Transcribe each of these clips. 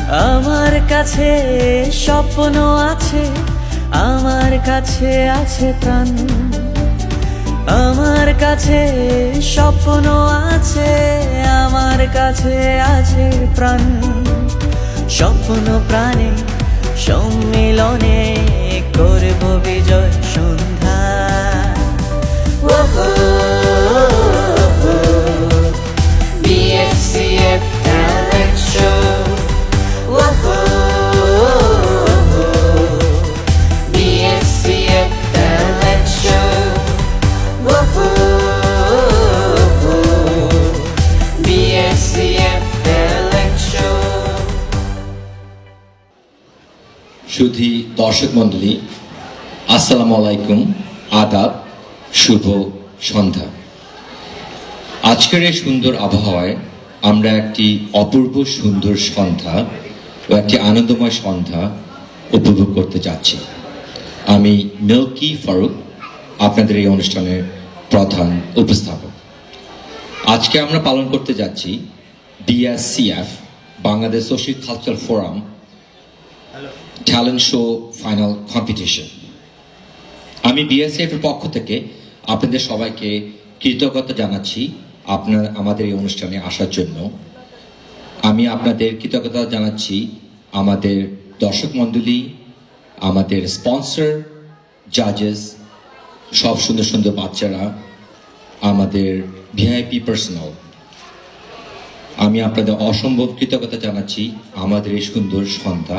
আমার কাছে স্বপ্ন আছে, আমার কাছে আছে প্রাণ। আমার কাছে স্বপ্ন আছে, আমার কাছে আছে প্রাণ। স্বপ্ন প্রাণে সম্মিলনে করব বিজয় সন্ধ্যা। BSCF Talent Show. BSCF Talent Show. BSCF Talent Show. সুধী দর্শক মণ্ডলী, আসসালামু আলাইকুম, আদাব, শুভ সন্ধ্যা। আজকের এই সুন্দর আবহাওয়ায় আমরা একটি অপূর্ব সুন্দর সন্ধ্যা ও একটি আনন্দময় সন্ধ্যা উপভোগ করতে যাচ্ছি। আমি মিল্কি ফারুক, আপনাদের এই অনুষ্ঠানের প্রধান উপস্থাপক। আজকে আমরা পালন করতে যাচ্ছি BSCF, Bangladesh social cultural forum talent show final competition. আমি BSCF এর পক্ষ থেকে আপনাদের সবাইকে কৃতজ্ঞতা জানাচ্ছি আমাদের এই অনুষ্ঠানে আসার জন্য। আমি আপনাদের কৃতজ্ঞতা জানাচ্ছি আমাদের দর্শক মণ্ডলী, আমাদের স্পন্সর, জাজেস, সব সুন্দর সুন্দর বাচ্চারা, আমাদের VIP পার্সোনাল। আমি আপনাদের অসম্ভব কৃতজ্ঞতা জানাচ্ছি আমাদের এই সুন্দর সন্ধ্যা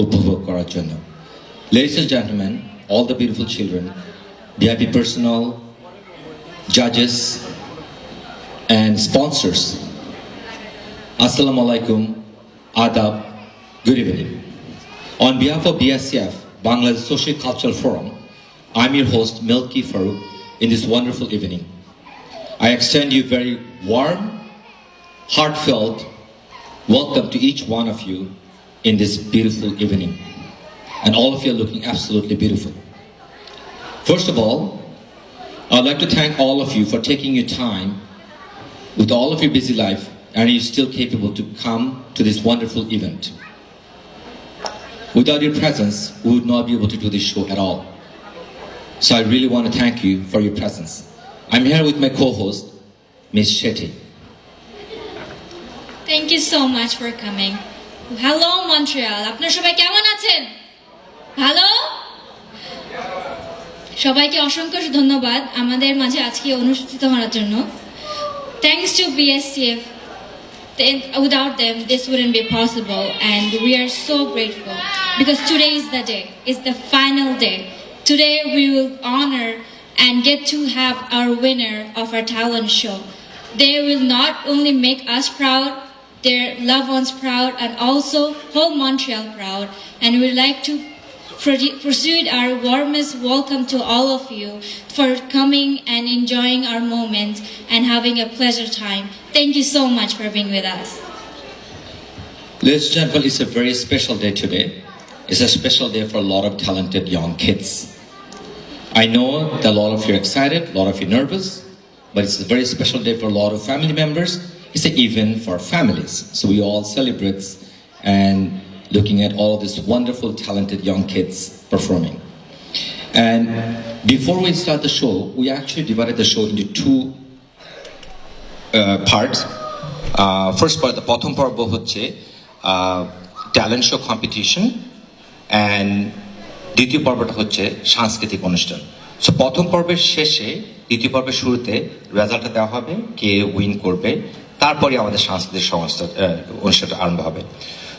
উপভোগ করার জন্য। Ladies and gentlemen, all the beautiful children, VIP personnel, judges and sponsors, Assalamu alaikum, adab, good evening. On behalf of BSCF, Bangladesh Social Cultural Forum, I'm your host Milky Farouk in this wonderful evening. I extend you very warm, heartfelt welcome to each one of you in this beautiful evening. And all of you are looking absolutely beautiful. First of all, I'd like to thank all of you for taking your time with all of your busy life, and you're still capable to come to this wonderful event. Without your presence, we would not be able to do this show at all. So I really want to thank you for your presence. I'm here with my co-host, Ms. Shetty. Thank you so much for coming. Hello Montreal. আপনারা সবাই কেমন আছেন? ভালো? সবাইকে অসংখ্য ধন্যবাদ আমাদের মাঝে আজকে অনুষ্ঠিত হওয়ার জন্য। Thanks to BSCF. Without them, this wouldn't be possible, and we are so grateful because today is the day. It's the final day. Today we will honor and get to have our winner of our talent show. They will not only make us proud, their loved ones proud, and also whole Montreal proud. And we'd like to proceed our warmest welcome to all of you for coming and enjoying our moment and having a pleasure time. Thank you so much for being with us. Ladies and gentlemen, it's a very special day today. It's a special day for a lot of talented young kids. I know that a lot of you are excited, a lot of you are nervous, but it's a very special day for a lot of family members. It's an event for families. So we all celebrate and looking at all of these wonderful, talented young kids performing. And before we start the show, we actually divided the show into two parts. First part, the প্রথম পর্ব হচ্ছে talent show competition, and দ্বিতীয় পর্বটা হচ্ছে সাংস্কৃতিক অনুষ্ঠান। So প্রথম পর্বের শেষে দ্বিতীয় পর্বের শুরুতে রেজাল্টটা দেওয়া হবে, কে উইন করবে, তারপরে আমাদের সাংস্কৃতিক অনুষ্ঠানটা আরম্ভ হবে।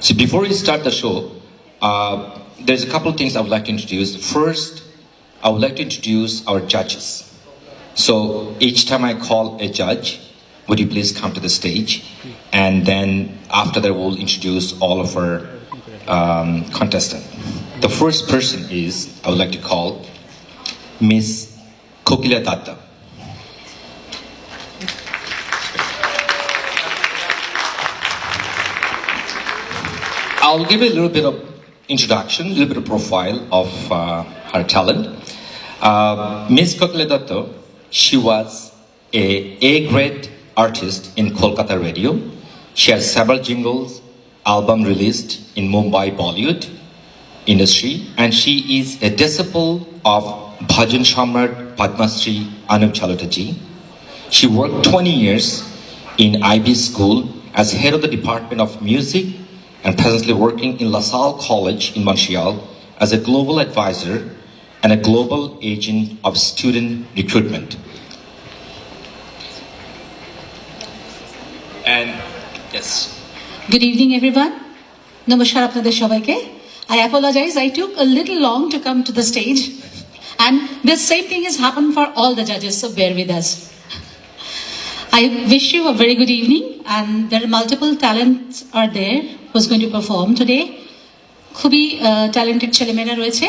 So before we start the show, there's a couple of things I would like to introduce. First, I would like to introduce our judges. So each time I call a judge, would you please come to the stage? And then after that, we'll introduce all of our contestants. The first person is, I would like to call Miss Kokila Datta. I'll give you a little bit of introduction, a little bit of profile of her talent. Miss Kokila Datta, she was A-grade artist in Kolkata radio. She has several jingles, album released in Mumbai Bollywood industry, and she is a disciple of Bhajan Shamrat Padma Shri Anup Chalotaji. She worked 20 years in IB School as head of the Department of Music and presently working in La Salle College in Montreal as a global advisor and a global agent of student recruitment. And yes. Good evening, everyone. Namaskar apnader shobaike. I apologize. I took a little long to come to the stage, and this same thing has happened for all the judges. So bear with us. I wish you a very good evening, and there are multiple talents are there who's going to perform today. খুবই talented ছেলেমেয়েরা রয়েছে,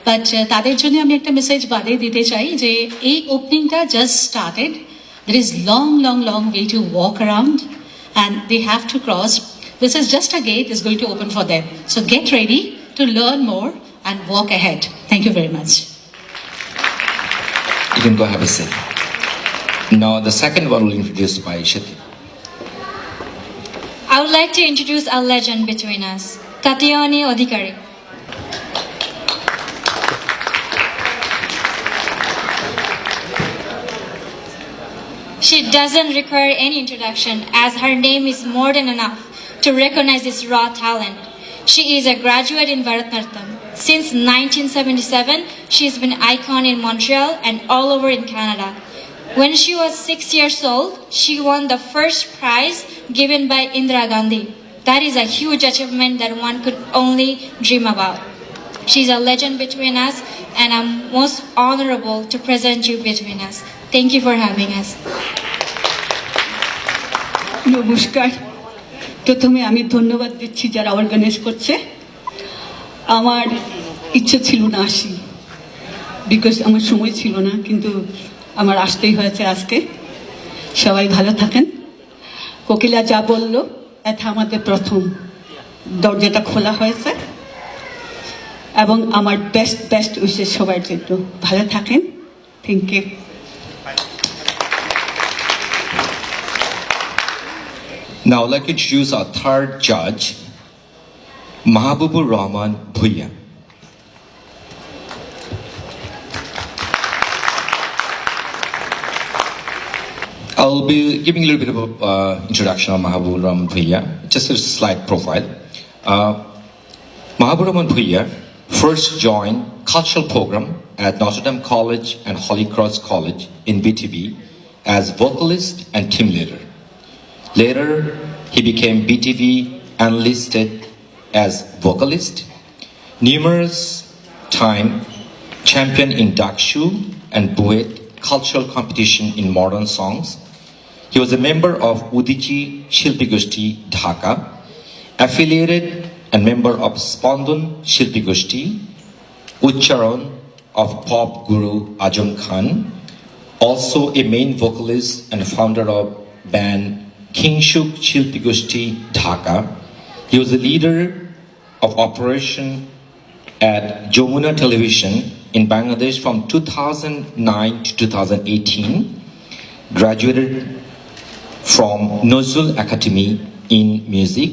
but তাদের জন্য আমি একটা message বাদে দিতে চাই যে এই ওপেনিংটা just started. There is long way to walk around, and they have to cross. This is just a gate is going to open for them. So get ready to learn more and walk ahead. Thank you very much. You can go have a seat. Now the second one will be introduced by Shati. I would like to introduce a legend between us, Tatiani Odhikari. She doesn't require any introduction, as her name is more than enough to recognize this raw talent. She is a graduate in Bharatanatyam. Since 1977, she has been an icon in Montreal and all over in Canada. When she was 6 years old, she won the first prize given by Indira Gandhi. That is a huge achievement that one could only dream about. She's a legend between us, and I'm most honorable to present you between us. Thank you for having us. নমস্কার। প্রথমে আমি ধন্যবাদ দিচ্ছি যারা organise করছে। আমার ইচ্ছে ছিল না আসি, বিকজ আমার সময় ছিল না, কিন্তু আমার আসতেই হয়েছে আজকে। সবাই ভালো থাকেন। কোকিলা যা বলল, এটা আমাদের প্রথম দরজাটা খোলা হয়েছে, এবং আমার বেস্ট উইশেস সবার জন্য। ভালো থাকেন। Thank you. Now I'd like to introduce our third judge, Mahabubur Rahman Bhuiya. I'll be giving a little bit of introduction on Mahabubur Rahman Bhuiya, just a slight profile. Mahabubur Rahman Bhuiya first joined cultural program at Notre Dame College and Holy Cross College in BTB as vocalist and team leader. Later, he became BTV enlisted as vocalist. Numerous time champion in Dakshu and Buet cultural competition in modern songs. He was a member of Udichi Shilpi Goshti Dhaka, affiliated and member of Spandon Shilpi Goshti, Ucharan of Pop Guru Ajam Khan, also a main vocalist and founder of band Kingshuk Shilpi Goshti Dhaka. He was the leader of operation at Jamuna Television in Bangladesh from 2009 to 2018. Graduated from Nozul Academy in music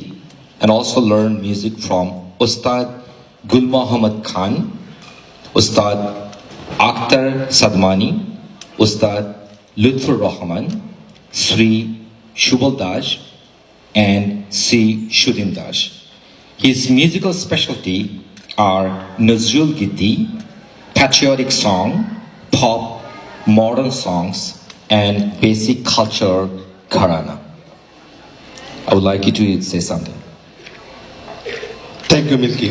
and also learned music from Ustad Gul Muhammad Khan, Ustad Akhtar Sadmani, Ustad Lutfur Rahman, Sri Shubal Dash, and Sri Shudim Dash. His musical specialty are Nazrul Giti, patriotic song, pop, modern songs, and basic culture gharana. I would like you to say something. Thank you, Milky.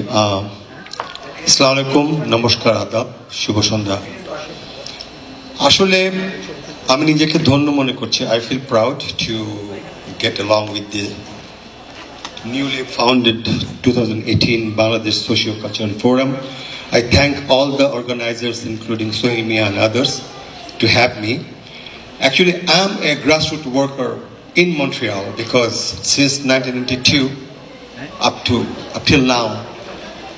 Assalamu alaikum, namaskar, adab, shubho sandhya. আসলে আমি নিজেকে ধন্য মনে করছি। I feel proud to get along with the newly founded 2018 Bangladesh Socio-Cultural Forum. I thank all the organizers, including Sohail Mia and others, to have me. Actually, I'm a grassroots worker in Montreal because since 1992 up till now,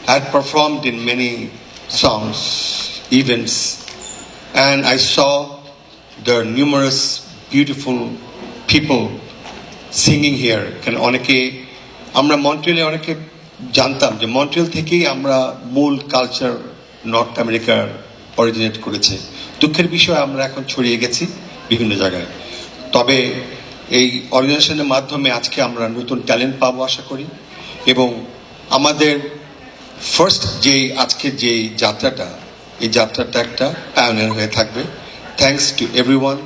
I had performed in many songs, events, and I saw the numerous beautiful people singing here. Can oneke আমরা মন্ট্রিয়ালে অনেকে জানতাম যে Montreal থেকেই আমরা মূল culture north আমেরিকার originate করেছে। দুঃখের বিষয় আমরা এখন ছড়িয়ে গেছি বিভিন্ন জায়গায়। তবে এই অর্গানাইজেশনের মাধ্যমে আজকে আমরা নতুন ট্যালেন্ট পাবো আশা করি, এবং আমাদের ফার্স্ট আজকের যে যাত্রাটা, এই যাত্রাটা একটা পায়োনিয়ার হয়ে থাকবে। Thanks to everyone,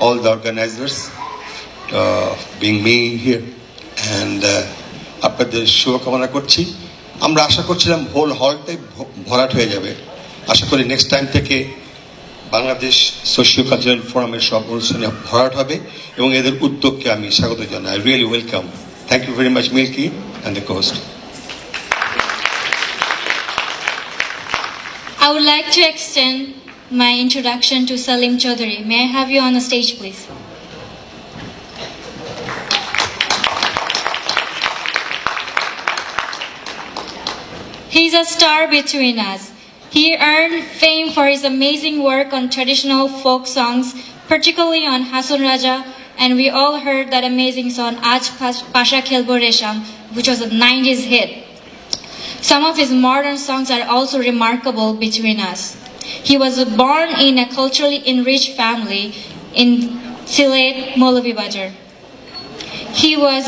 all the organisers being me here, and আপনাদের শুভকামনা করছি। আমরা আশা করছিলাম হোল হলটাই ভরাট হয়ে যাবে। আশা করি নেক্সট টাইম থেকে বাংলাদেশ সোশিও কালচারাল ফোরামের সব অনুষ্ঠানে ভরাট হবে, এবং এদের উদ্যোগকে আমি স্বাগত জানাই। I really welcome. Thank you very much Milky and the host. I would like to extend my introduction to Salim Chaudhary. May I have you on the stage, please? He's a star between us. He earned fame for his amazing work on traditional folk songs, particularly on Hasun Raja, and we all heard that amazing song Aaj Pasha Khelbo Resham, which was a 90s hit. Some of his modern songs are also remarkable between us. He was born in a culturally enriched family in Sylhet, Moulavibajar. He was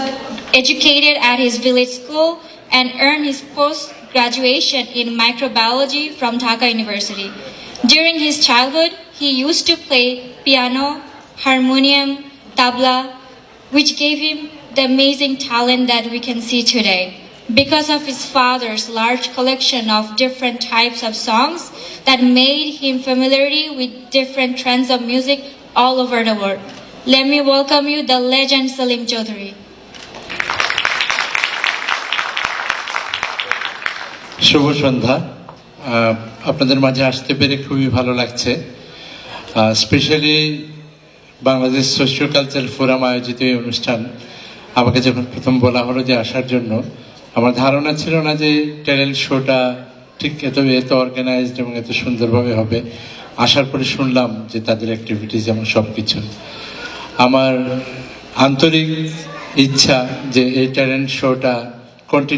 educated at his village school and earned his post-graduation in microbiology from Dhaka University. During his childhood, he used to play piano, harmonium, tabla, which gave him the amazing talent that we can see today. Because of his father's large collection of different types of songs that made him familiarity with different trends of music all over the world. Let me welcome you, the legend Salim Chaudhary. শুভ সন্ধ্যা। আপনাদের মাঝে আসতে পেরে খুবই ভালো লাগছে। Specially Bangladesh socio cultural forum আয়োজিত এই অনুষ্ঠান আমাকে যখন প্রথম বলা হলো যে আসার জন্য, আমার ধারণা ছিল না যে ট্যালেন্ট শোটা ঠিক এত অর্গানাইজড এবং এত সুন্দরভাবে হবে। আসার পরে শুনলাম যে তাদের অ্যাক্টিভিটিস এবং সব কিছু, আমার আন্তরিক ইচ্ছা যে এই ট্যালেন্ট শোটা কন্টিনিউ